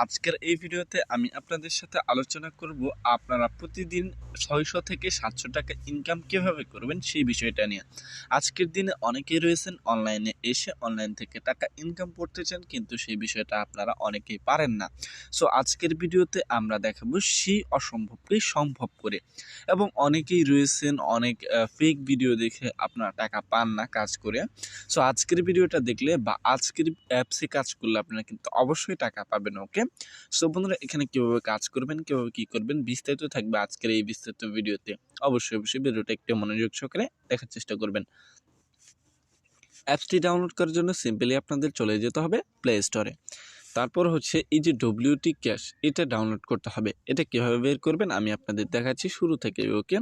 আজকের এই ভিডিওতে আমি আপনাদের সাথে আলোচনা করব আপনারা প্রতিদিন 600 থেকে 700 টাকা ইনকাম কিভাবে করবেন সেই বিষয়টা নিয়ে। আজকের দিনে অনেকেই রয়েছেন অনলাইনে এসে অনলাইন থেকে টাকা ইনকাম করতে চান, কিন্তু সেই বিষয়টা আপনারা অনেকেই পারেন না। সো আজকের ভিডিওতে আমরা দেখাবো সেই অসম্ভবকে সম্ভব করে, এবং অনেকেই রয়েছেন অনেক ফেক ভিডিও দেখে আপনারা টাকা পান না কাজ করে। সো আজকের ভিডিওটা দেখলে বা আজকের অ্যাপসে কাজ করলে আপনারা কিন্তু অবশ্যই টাকা পাবেন। ওকে, সো বন্ধুরা, এখানে কিভাবে কাজ করবেন, কিভাবে কি করবেন বিস্তারিত থাকবে আজকের এই বিস্তারিত ভিডিওতে। অবশ্যই ভিডিওটা একটু মনোযোগ সহকারে দেখার চেষ্টা করবেন। অ্যাপসটি ডাউনলোড করার জন্য সিম্পলি আপনাদের চলে যেতে হবে প্লে স্টোরে। তারপর হচ্ছে এই যে bkash, এটা ডাউনলোড করতে হবে। এটা কিভাবে বের করবেন আমি আপনাদের দেখাচ্ছি শুরু থেকে। ওকে,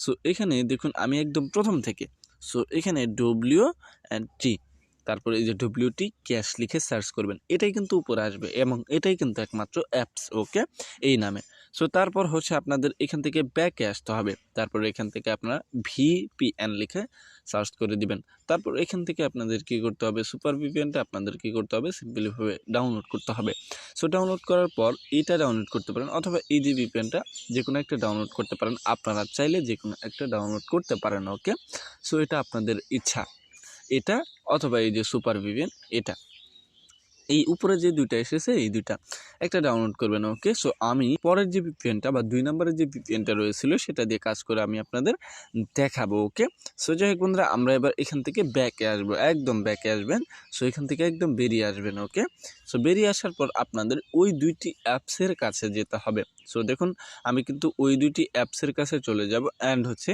সো এখানে দেখুন আমি একদম প্রথম থেকে। সো এখানে WT, তারপরে এই যে bkash লিখে সার্চ করবেন, এটাই কিন্তু উপরে আসবে এবং এটাই কিন্তু একমাত্র অ্যাপস। ওকে, এই নামে। সো তারপর হচ্ছে আপনাদের এখান থেকে ব্যাকে আসতে হবে। তারপর এখান থেকে আপনারা VPN লিখে সার্চ করে দিবেন। তারপর এখান থেকে আপনাদের কি করতে হবে, সুপার ভিপিএনটা আপনাদের কি করতে হবে, সিম্পলিভাবে ডাউনলোড করতে হবে। সো ডাউনলোড করার পর এটা ডাউনলোড করতে পারেন, অথবা এই যে ভিপিএনটা যে কোনো একটা ডাউনলোড করতে পারেন। আপনারা চাইলে যে কোনো একটা ডাউনলোড করতে পারেন। ওকে, সো এটা আপনাদের ইচ্ছা, এটা অথবা এই যে সুপার ভিপিএন, এটা এই উপরে যে দুইটা এসেছে এই দুইটা একটা ডাউনলোড করবেন। ওকে, সো আমি পরের যে ভিপিএনটা বা 2 নম্বরের যে ভিপিএনটা রয়েছিল সেটা দিয়ে কাজ করে আমি আপনাদের দেখাবো। ওকে, সো যাই হোক বন্ধুরা, আমরা এবার এখান থেকে ব্যাকে আসবো, একদম ব্যাকে আসবেন। সো এখান থেকে একদম বেরিয়ে আসবেন। ওকে, সো বেরিয়ে আসার পর আপনাদের ওই দুইটি অ্যাপসের কাছে যেতে হবে। সো দেখুন আমি কিন্তু ওই দুইটি অ্যাপসের কাছে চলে যাব, অ্যান্ড হচ্ছে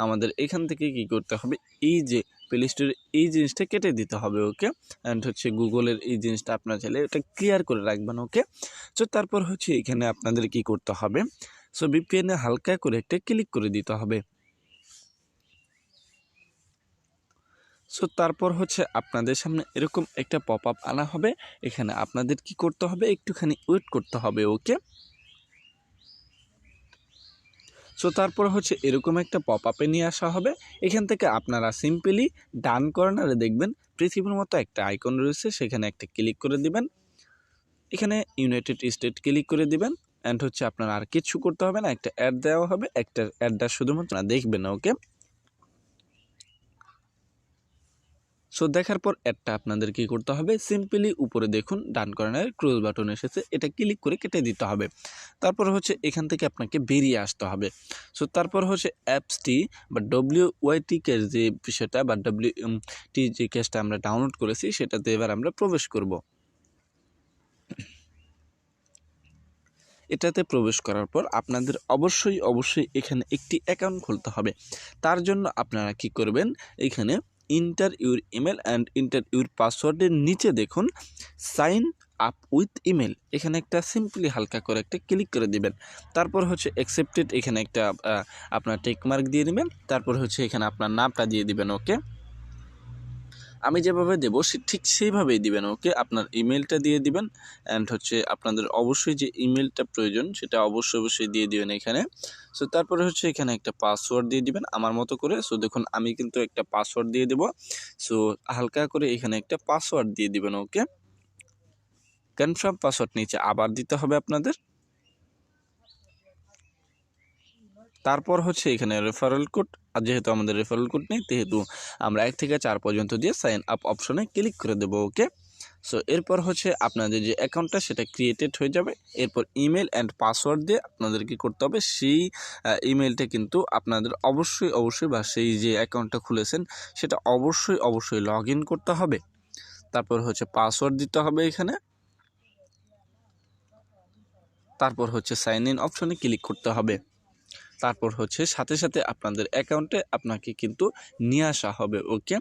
আমাদের এখান থেকে কি করতে হবে, এই যে প্লে স্টোরে এই জিনিসটা কেটে দিতে হবে। ওকে, অ্যান্ড হচ্ছে গুগলের এই জিনিসটা আপনার চাইলে এটা ক্লিয়ার করে রাখবেন। ওকে, সো তারপর হচ্ছে এখানে আপনাদের কি করতে হবে, সো ভিপিএনে হালকা করে একটা ক্লিক করে দিতে হবে। সো তারপর হচ্ছে আপনাদের সামনে এরকম একটা পপ আপ আনা হবে। এখানে আপনাদের কি করতে হবে, একটুখানি ওয়েট করতে হবে। ওকে, সো তারপর হচ্ছে এরকম একটা পপ আপে নিয়ে আসা হবে। এখান থেকে আপনারা সিম্পলি ডান কর্নারে দেখবেন পৃথিবীর মতো একটা আইকন রয়েছে, সেখানে একটা ক্লিক করে দিবেন। এখানে ইউনাইটেড স্টেট ক্লিক করে দিবেন, অ্যান্ড হচ্ছে আপনারা আর কিছু করতে হবে না, একটা অ্যাড দেওয়া হবে, একটা অ্যাডটা শুধুমাত্র দেখবেন। ওকে, সো দেখার পর অ্যাডটা আপনাদের কি করতে হবে, সিম্পলি উপরে দেখুন ডান কর্নারে ক্লোজ বাটন এসেছে, এটা ক্লিক করে কেটে দিতে হবে। তারপর হচ্ছে এখান থেকে আপনাকে বেরিয়ে আসতে হবে। সো তারপর হচ্ছে অ্যাপসটি বা WYT ক্যাশ যে বিষয়টা বা WT যে ক্যাশটা আমরা ডাউনলোড করেছি সেটাতে এবার আমরা প্রবেশ করব। এটাতে প্রবেশ করার পর আপনাদের অবশ্যই এখানে একটি অ্যাকাউন্ট খুলতে হবে। তার জন্য আপনারা কি করবেন, এখানে inter your email and inter your পাসওয়ার্ডের নিচে দেখুন সাইন আপ উইথ ইমেল, এখানে একটা সিম্পলি হালকা করে একটা ক্লিক করে দিবেন। তারপর হচ্ছে অ্যাকসেপ্টেড, এখানে একটা আপনার টেকমার্ক দিয়ে দিবেন। তারপর হচ্ছে এখানে আপনার নামটা দিয়ে দিবেন। ওকে, আমি যেভাবে দেবো ঠিক সেইভাবেই দিবেন। ওকে, আপনার ইমেলটা দিয়ে দিবেন, অ্যান্ড হচ্ছে আপনাদের অবশ্যই যে ইমেলটা প্রয়োজন সেটা অবশ্যই দিয়ে দিবেন এখানে। সো তারপরে হচ্ছে এখানে একটা পাসওয়ার্ড দিয়ে দিবেন আমার মতো করে। সো দেখুন আমি কিন্তু একটা পাসওয়ার্ড দিয়ে দেবো। সো হালকা করে এখানে একটা পাসওয়ার্ড দিয়ে দিবেন। ওকে, কনফার্ম পাসওয়ার্ড নিচে আবার দিতে হবে আপনাদের। তারপর হচ্ছে এখানে রেফারেল কোড, আর যেহেতু আমাদের রেফারেল কোড নেই সেহেতু আমরা 1 থেকে 4 পর্যন্ত দিয়ে সাইন আপ অপশনে ক্লিক করে দেবো। ওকে, সো এরপর হচ্ছে আপনাদের যে অ্যাকাউন্টটা সেটা ক্রিয়েটেড হয়ে যাবে। এরপর ইমেল অ্যান্ড পাসওয়ার্ড দিয়ে আপনাদের কি করতে হবে, সেই ইমেলটা কিন্তু আপনাদের অবশ্যই বা সেই যে অ্যাকাউন্টটা খুলেছেন সেটা অবশ্যই লগ ইন করতে হবে। তারপর হচ্ছে পাসওয়ার্ড দিতে হবে এখানে। তারপর হচ্ছে সাইন ইন অপশনে ক্লিক করতে হবে। তারপর হচ্ছে সাথে আপনাদের অ্যাকাউন্টে আপনাকে কিন্তু নিয়ে আসা হবে। ওকে,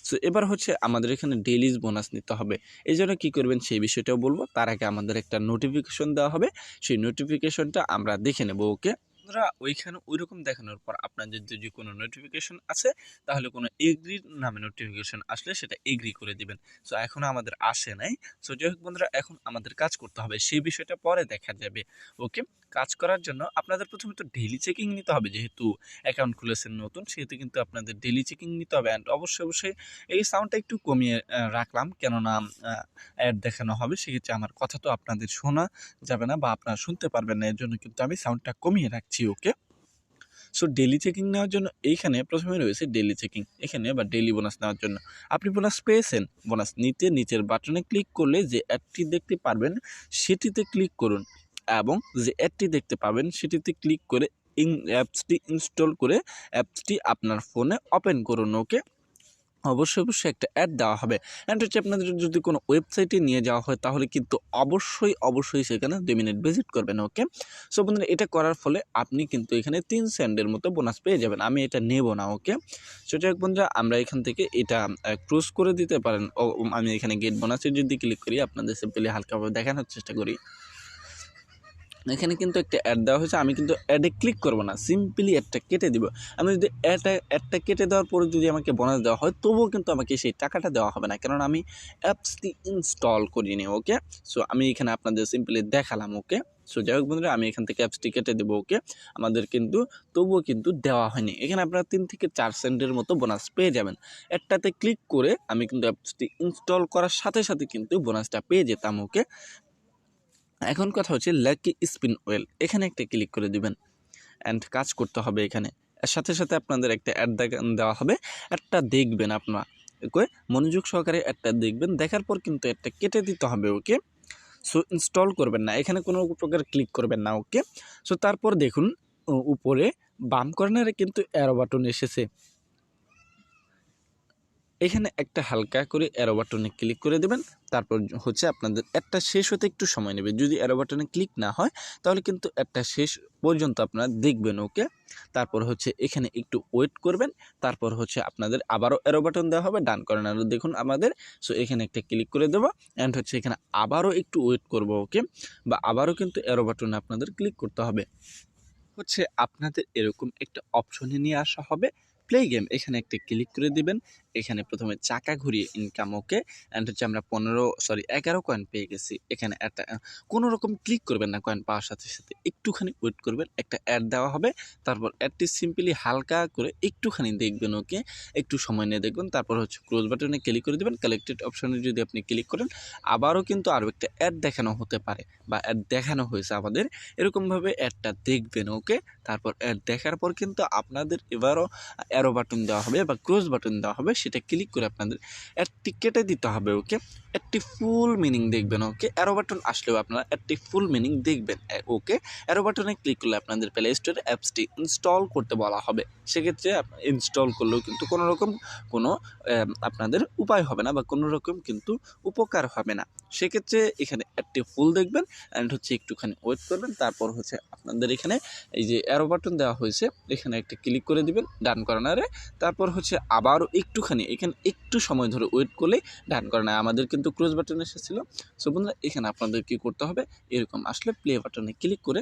সো এবার হচ্ছে আমাদের এখানে ডেইলিজ বোনাস নিতে হবে। এই জন্য কী করবেন সেই বিষয়টাও বলবো। তার আগে আমাদের একটা নোটিফিকেশন দেওয়া হবে, সেই নোটিফিকেশনটা আমরা দেখে নেব। ওকে, বন্ধুরা ওইখানে ওইরকম দেখানোর পর আপনাদের যদি কোনো নোটিফিকেশন আছে তাহলে কোনো এগ্রি নামে নোটিফিকেশন আসলে সেটা এগ্রি করে দিবেন। সো এখনও আমাদের আসে নাই। সো যাই হোক বন্ধুরা, এখন আমাদের কাজ করতে হবে, সেই বিষয়টা পরে দেখা যাবে। ওকে, কাজ করার জন্য আপনাদের প্রথমে তো ডেইলি চেকিং নিতে হবে, যেহেতু অ্যাকাউন্ট খুলেছেন নতুন, সেহেতু কিন্তু আপনাদের ডেইলি চেকিং নিতে হবে। অ্যান্ড অবশ্যই এই সাউন্ডটা একটু কমিয়ে রাখলাম, কেননা অ্যাড দেখানো হবে, সেক্ষেত্রে আমার কথা তো আপনাদের শোনা যাবে না বা আপনারা শুনতে পারবেন না, এর জন্য কিন্তু আমি সাউন্ডটা কমিয়ে রাখছি। ওকে, সো ডেইলি চেকিং নেওয়ার জন্য এইখানে প্রথমে রয়েছে ডেইলি চেকিং, এখানে বা ডেইলি বোনাস নেওয়ার জন্য আপনি বোনাস পেয়েছেন, বোনাস নিতে নিচের বাটনে ক্লিক করলে যে অ্যাডটি দেখতে পারবেন সেটিতে ক্লিক করুন, এবং যে অ্যাডটি দেখতে পাবেন সেটিতে ক্লিক করে অ্যাপসটি ইনস্টল করে অ্যাপসটি আপনার ফোনে ওপেন করুন। ওকে, অবশ্যই একটা অ্যাড দেওয়া হবে। অ্যান্ড হচ্ছে আপনাদের যদি কোনো ওয়েবসাইটে নিয়ে যাওয়া হয় তাহলে কিন্তু অবশ্যই সেখানে 2 মিনিট ভিজিট করবেন। ওকে, সো বন্ধুরা, এটা করার ফলে আপনি কিন্তু এখানে 3 সেন্টের মতো বোনাস পেয়ে যাবেন। আমি এটা নেব না। ওকে, সো যাই হোক বন্ধুরা, আমরা এখান থেকে এটা ক্লোজ করে দিতে পারেন। আমি এখানে গেট বোনাসে যদি ক্লিক করি, আপনাদের সিম্পলি হালকাভাবে দেখানোর চেষ্টা করি। এখানে কিন্তু একটা অ্যাড দেওয়া হয়েছে, আমি কিন্তু অ্যাডে ক্লিক করব না, সিম্পলি অ্যাডটা কেটে দিব। আমি যদি অ্যাডটা কেটে দেওয়ার পরে যদি আমাকে বোনাস দেওয়া হয়, তবুও কিন্তু আমাকে সেই টাকাটা দেওয়া হবে না, কারণ আমি অ্যাপসটি ইনস্টল করিনি। ওকে, সো আমি এখানে আপনাদের সিম্পলি দেখালাম। ওকে, সো যাই হোক বন্ধুরা, আমি এখান থেকে অ্যাপসটি কেটে দেবো। ওকে, আমাদের কিন্তু তবুও কিন্তু দেওয়া হয়নি। এখানে আপনারা 3 থেকে 4 সেন্টের মতো বোনাস পেয়ে যাবেন। অ্যাডটাতে ক্লিক করে আমি কিন্তু অ্যাপসটি ইনস্টল করার সাথে সাথে কিন্তু বোনাসটা পেয়ে যেতাম। ওকে, এখন কথা হচ্ছে লাকি স্পিন ওয়েল, এখানে একটা ক্লিক করে দিবেন অ্যান্ড কাজ করতে হবে। এখানে এর সাথে সাথে আপনাদের একটা অ্যাড দেওয়া হবে, একটা দেখবেন আপনারা, ওকে, মনোযোগ সহকারে একটা দেখবেন, দেখার পর কিন্তু একটা কেটে দিতে হবে। ওকে, সো ইনস্টল করবেন না, এখানে কোনো প্রকার ক্লিক করবেন না। ওকে, সো তারপর দেখুন উপরে বাম কর্নারে কিন্তু অ্যারো বাটন এসেছে, এখানে একটা হালকা করে অ্যারো বাটনে ক্লিক করে দেবেন। তারপর হচ্ছে আপনাদের একটা শেষ হতে একটু সময় নেবে, যদি অ্যারো বাটনে ক্লিক না হয় তাহলে কিন্তু একটা শেষ পর্যন্ত আপনারা দেখবেন। ওকে, তারপর হচ্ছে এখানে একটু ওয়েট করবেন, তারপর হচ্ছে আপনাদের আবারও অ্যারো বাটন দেওয়া হবে ডান কর্নারে, দেখুন আমাদের। সো এখানে একটা ক্লিক করে দেবো অ্যান্ড হচ্ছে এখানে আবারও একটু ওয়েট করব। ওকে, বা আবারও কিন্তু অ্যারো বাটনে আপনাদের ক্লিক করতে হবে। হচ্ছে আপনাদের এরকম একটা অপশনে নিয়ে আসা হবে প্লে গেম, এখানে একটা ক্লিক করে দিবেন। এখানে প্রথমে চাকা ঘুরিয়ে ইনকাম। ওকে, অ্যান্ড হচ্ছে আমরা 11 কয়েন পেয়ে গেছি। এখানে একটা কোনো রকম ক্লিক করবেন না, কয়েন পাওয়ার সাথে সাথে একটুখানি ওয়েট করবেন, একটা অ্যাড দেওয়া হবে, তারপর অ্যাডটি সিম্পলি হালকা করে একটুখানি দেখবেন। ওকে, একটু সময় নিয়ে দেখবেন, তারপর হচ্ছে ক্লোজ বাটনে ক্লিক করে দেবেন। কালেক্টেড অপশনে যদি আপনি ক্লিক করেন, আবারও কিন্তু আরও একটা অ্যাড দেখানো হতে পারে বা অ্যাড দেখানো হয়েছে আমাদের, এরকমভাবে অ্যাডটা দেখবেন। ওকে, তারপর অ্যাড দেখার পর কিন্তু আপনাদের এবারও অ্যারো বাটন দেওয়া হবে বা ক্রস বাটন দেওয়া হবে, সেটা ক্লিক করে আপনাদের অ্যাডটি কেটে দিতে হবে। ওকে, একটি ফুল মিনিং দেখবেন। ওকে, অ্যারো বাটন আসলেও আপনারা একটি ফুল মিনিং দেখবেন। ওকে, অ্যারো বাটনে ক্লিক করলে আপনাদের প্লে স্টোরে অ্যাপসটি ইনস্টল করতে বলা হবে, সেক্ষেত্রে ইনস্টল করলেও কিন্তু কোনো রকম কোনো আপনাদের উপায় হবে না বা কোনো রকম কিন্তু উপকার হবে না। সেক্ষেত্রে এখানে একটি ফুল দেখবেন অ্যান্ড হচ্ছে একটুখানি ওয়েট করবেন, তারপর হচ্ছে আপনাদের এখানে এই যে অ্যারো বাটন দেওয়া হয়েছে, এখানে একটা ক্লিক করে দিবেন ডান কর্নারে, তারপর হচ্ছে আবারও একটুখানি এখানে একটু সময় ধরে ওয়েট করলে ডান কর্নারে আমাদের কিন্তু ক্লোজ বাটন এসেছিলো। সো বন্ধুরা, এখানে আপনাদের কী করতে হবে, এরকম আসলে প্লে বাটনে ক্লিক করে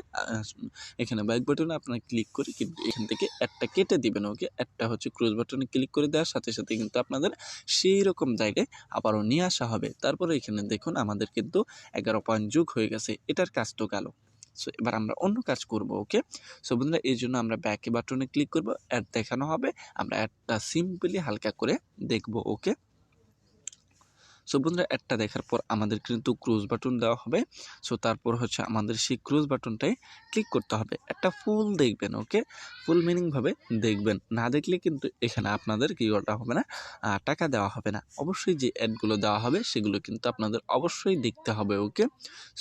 এখানে ব্যাক বাটনে আপনারা ক্লিক করে কিন্তু এখান থেকে একটা কেটে দিবেন। ওকে, একটা হচ্ছে ক্লোজ বাটনে ক্লিক করে দেওয়ার সাথে সাথে কিন্তু আপনাদের সেই রকম জায়গায় আবারও নিয়ে আসা হবে। তারপরে এখানে দেখুন আমাদের কিন্তু 11 পয়েন্ট যোগ হয়ে গেছে, এটার কাজ তো গেল। সো এবার আমরা অন্য কাজ করব। ওকে, সো বন্ধুরা, এই জন্য আমরা ব্যাকে বাটনে ক্লিক করব, অ্যাড দেখানো হবে, আমরা অ্যাডটা সিম্পলি হালকা করে দেখব। ওকে, সো বন্ধুরা, অ্যাডটা দেখার পর আমাদের কিন্তু ক্রুজ বাটন দেওয়া হবে। সো তারপর হচ্ছে আমাদের সেই ক্রুজ বাটনটাই ক্লিক করতে হবে, একটা ফুল দেখবেন। ওকে, ফুল মিনিংভাবে দেখবেন, না দেখলে কিন্তু এখানে আপনাদের কী করা হবে না, টাকা দেওয়া হবে না। অবশ্যই যে অ্যাডগুলো দেওয়া হবে সেগুলো কিন্তু আপনাদের অবশ্যই দেখতে হবে। ওকে,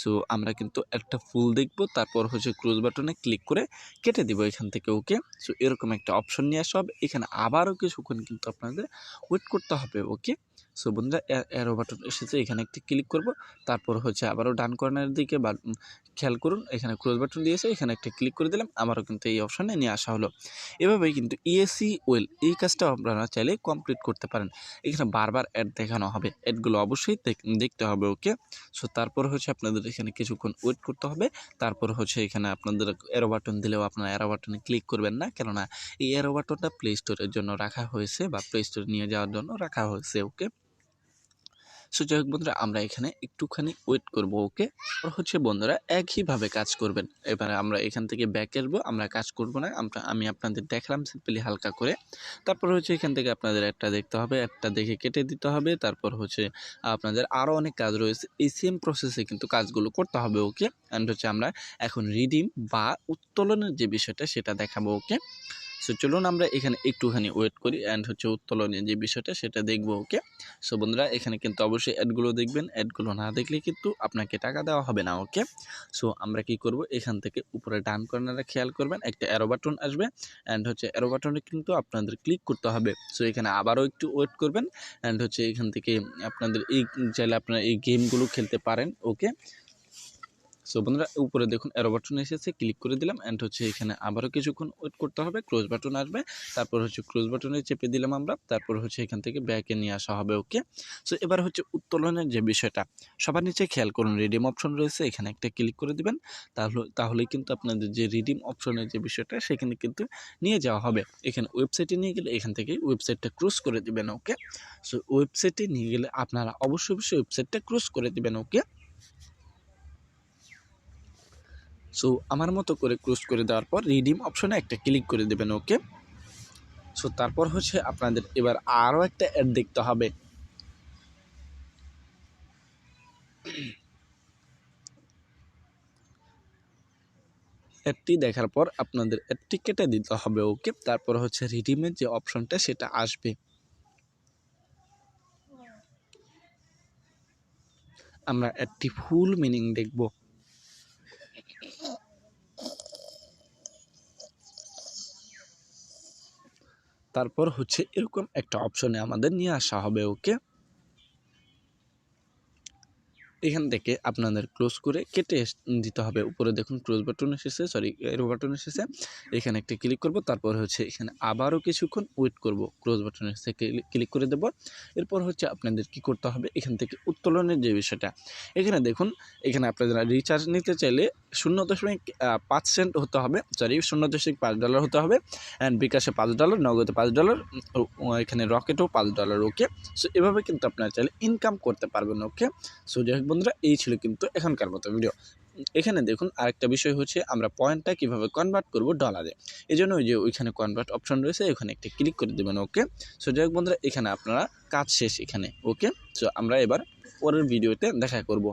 সো আমরা কিন্তু একটা ফুল দেখব, তারপর হচ্ছে ক্রুজ বাটনে ক্লিক করে কেটে দিব এখান থেকে। ওকে, সো এরকম একটা অপশন নিয়ে আসা হবে, এখানে আবারও কিছুক্ষণ কিন্তু আপনাদের ওয়েট করতে হবে। ওকে, সো বন্ধুরা অ্যারো বাটন এসেছে, এখানে একটি ক্লিক করব। তারপর হচ্ছে আবারও ডান কর্নারের দিকে বা খেয়াল করুন এখানে ক্লোজ বাটন দিয়েছে, এখানে একটা ক্লিক করে দিলাম, আমারও কিন্তু এই অপশানে নিয়ে আসা হলো। এভাবেই কিন্তু ইএসি ওয়েল এই কাজটা আপনারা চাইলে কমপ্লিট করতে পারেন। এখানে বারবার অ্যাড দেখানো হবে, অ্যাডগুলো অবশ্যই দেখতে হবে। ওকে, সো তারপর হচ্ছে আপনাদের এখানে কিছুক্ষণ ওয়েট করতে হবে। তারপর হচ্ছে এখানে আপনাদের অ্যারো বাটন দিলেও আপনারা অ্যারো বাটনে ক্লিক করবেন না, কেননা এই অ্যারো বাটনটা প্লে স্টোরের জন্য রাখা হয়েছে বা প্লে স্টোরে নিয়ে যাওয়ার জন্য রাখা হয়েছে। ওকে, সো যাই হোক বন্ধুরা, আমরা এখানে একটুখানি ওয়েট করব। ওকে, আর হচ্ছে বন্ধুরা একইভাবে কাজ করবেন। এবারে আমরা এখান থেকে ব্যাক আসবো, আমরা কাজ করব না, আমি আপনাদের দেখালাম সিম্পলি হালকা করে। তারপর হচ্ছে এখান থেকে আপনাদের একটা দেখতে হবে, একটা দেখে কেটে দিতে হবে। তারপর হচ্ছে আপনাদের আরও অনেক কাজ রয়েছে, এই সেম প্রসেসে কিন্তু কাজগুলো করতে হবে। ওকে, অ্যান্ড হচ্ছে আমরা এখন রিডিম বা উত্তোলনের যে বিষয়টা সেটা দেখাবো। ওকে, সো চলুন আমরা এখানে একটুখানি ওয়েট করি অ্যান্ড হচ্ছে উত্তোলনের যে বিষয়টা সেটা দেখবো। ওকে, সো বন্ধুরা এখানে কিন্তু অবশ্যই অ্যাডগুলো দেখবেন, অ্যাডগুলো না দেখলে কিন্তু আপনাকে টাকা দেওয়া হবে না। ওকে, সো আমরা কি করব, এখান থেকে উপরে ডান কর্নারে খেয়াল করবেন একটা অ্যারো বাটন আসবে, অ্যান্ড হচ্ছে অ্যারো বাটনে কিন্তু আপনাদের ক্লিক করতে হবে। সো এখানে আবারও একটু ওয়েট করবেন, অ্যান্ড হচ্ছে এখান থেকে আপনাদের এই চাইলে আপনারা এই গেমগুলো খেলতে পারেন। ওকে, সো বন্ধুরা উপরে দেখুন অ্যারো বাটন এসেছে, ক্লিক করে দিলাম, অ্যান্ড হচ্ছে এখানে আবারও কিছুক্ষণ ওয়েট করতে হবে, ক্লোজ বাটন আসবে। তারপর হচ্ছে ক্লোজ বাটনে চেপে দিলাম আমরা, তারপর হচ্ছে এখান থেকে ব্যাকে নিয়ে আসা হবে। ওকে, সো এবার হচ্ছে উত্তোলনের যে বিষয়টা, সবার নিচে খেয়াল করুন রিডিম অপশন রয়েছে, এখানে একটা ক্লিক করে দিবেন। তাহলেই কিন্তু আপনাদের যে রিডিম অপশনের যে বিষয়টা সেখানে কিন্তু নিয়ে যাওয়া হবে। এখানে ওয়েবসাইটে নিয়ে গেলে এখান থেকে ওয়েবসাইটটা ক্রস করে দিবেন। ওকে, সো ওয়েবসাইটে নিয়ে গেলে আপনারা অবশ্যই ওয়েবসাইটটা ক্রস করে দিবেন। ওকে, সো আমার মতো করে ক্লোজ করে দেওয়ার পর রিডিম অপশনে একটা ক্লিক করে দেবেন। ওকে, সো তারপর হচ্ছে আপনাদের এবার আরও একটা অ্যাড দেখতে হবে। অ্যাডটি দেখার পর আপনাদের অ্যাডটি কেটে দিতে হবে। ওকে, তারপর হচ্ছে রিডিমের যে অপশনটা সেটা আসবে, আমরা অ্যাডটি ফুল মিনিং দেখব। তারপর হচ্ছে এরকম একটা অপশনে আমাদের নিয়ে আসা হবে। ওকে, এখান থেকে আপনাদের ক্লোজ করে কেটে দিতে হবে। উপরে দেখুন ক্লোজ বাটন এসেছে, এরো বাটন এসেছে, এখানে একটা ক্লিক করব। তারপর হচ্ছে এখানে আবারও কিছুক্ষণ ওয়েট করব, ক্লোজ বাটন এসে ক্লিক করে দেব। এরপর হচ্ছে আপনাদের কি করতে হবে, এখান থেকে উত্তোলনের যে বিষয়টা, এখানে দেখুন এখানে আপনারা রিচার্জ নিতে চাইলে 0.5 সেন্ট হতে হবে, $0.5 হতে হবে, অ্যান্ড বিকাশে $5, নগদে $5, এখানে রকেটও $5। ওকে, সো এভাবে কিন্তু আপনারা চাইলে ইনকাম করতে পারবেন। ওকে, সো যাই হোক বন্ধুরা, এই ছিল কিন্তু এখনকার মতো ভিডিও। এখানে দেখুন আরেকটা বিষয় হচ্ছে আমরা পয়েন্টটা কিভাবে কনভার্ট করব ডলারে। এই জন্য ওই যে ওইখানে কনভার্ট অপশন রয়েছে, ওখানে একটা ক্লিক করে দেবেন। ওকে, সো যাই হোক বন্ধুরা, এখানে আপনারা কাজ শেষ এখানে। ওকে, সো আমরা এবার পরের ভিডিওতে দেখা করব।